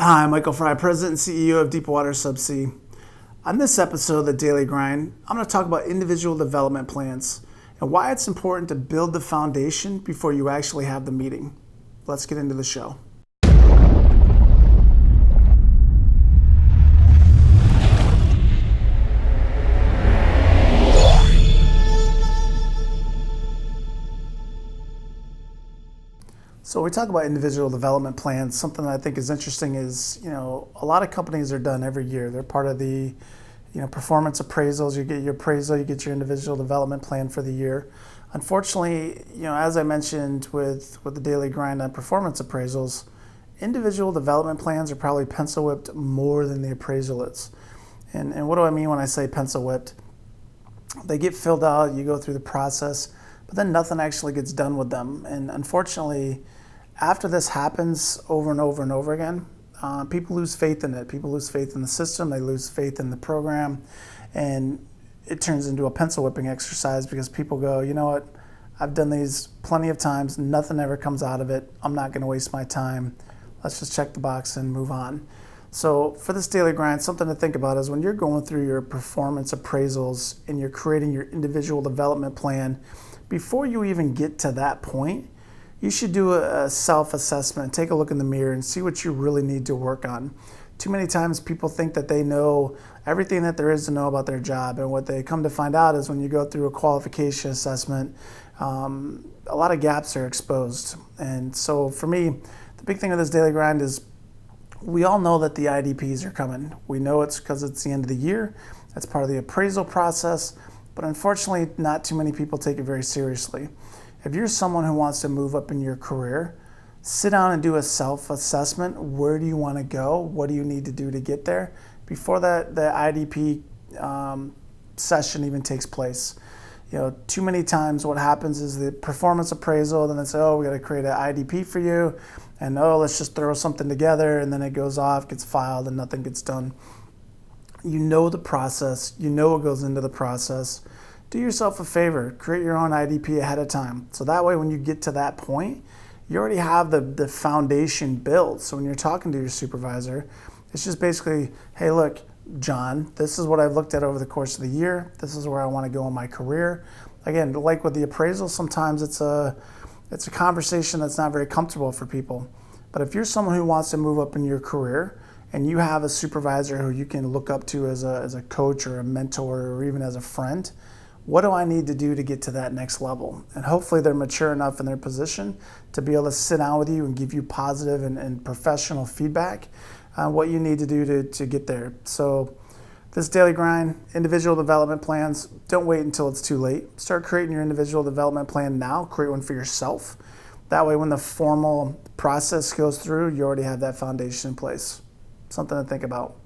Hi, I'm Michael Fry, President and CEO of Deepwater Subsea. On this episode of The Daily Grind, I'm going to talk about individual development plans and why it's important to build the foundation before you actually have the meeting. Let's get into the show. So we talk about individual development plans. Something that I think is interesting is, a lot of companies are done every year. They're part of the, performance appraisals. You get your appraisal, you get your individual development plan for the year. Unfortunately, as I mentioned with the daily grind on performance appraisals, individual development plans are probably pencil whipped more than the appraisal is. And what do I mean when I say pencil whipped? They get filled out, you go through the process, but then nothing actually gets done with them. And unfortunately, after this happens over and over and over again, people lose faith in it. People lose faith in the system. They lose faith in the program. And it turns into a pencil whipping exercise because people go, you know what? I've done these plenty of times. Nothing ever comes out of it. I'm not going to waste my time. Let's just check the box and move on. So for this daily grind, something to think about is when you're going through your performance appraisals and you're creating your individual development plan, before you even get to that point, you should do a self-assessment, take a look in the mirror and see what you really need to work on. Too many times people think that they know everything that there is to know about their job, and what they come to find out is when you go through a qualification assessment, a lot of gaps are exposed. And so for me, the big thing of this daily grind is we all know that the IDPs are coming. We know it's because it's the end of the year. That's part of the appraisal process, but unfortunately, not too many people take it very seriously. If you're someone who wants to move up in your career, sit down and do a self-assessment. Where do you want to go? What do you need to do to get there before the IDP session even takes place? Too many times what happens is the performance appraisal, then they say, we got to create an IDP for you, and let's just throw something together, and then it goes off, gets filed, and nothing gets done. You know the process. You know what goes into the process. Do yourself a favor, create your own IDP ahead of time. So that way when you get to that point, you already have the foundation built. So when you're talking to your supervisor, it's just basically, hey, look, John, this is what I've looked at over the course of the year. This is where I want to go in my career. Again, like with the appraisal, sometimes it's a conversation that's not very comfortable for people. But if you're someone who wants to move up in your career and you have a supervisor who you can look up to as a coach or a mentor or even as a friend, what do I need to do to get to that next level? And hopefully they're mature enough in their position to be able to sit down with you and give you positive and professional feedback on what you need to do to get there. So this daily grind, individual development plans, don't wait until it's too late. Start creating your individual development plan now. Create one for yourself. That way when the formal process goes through, you already have that foundation in place. Something to think about.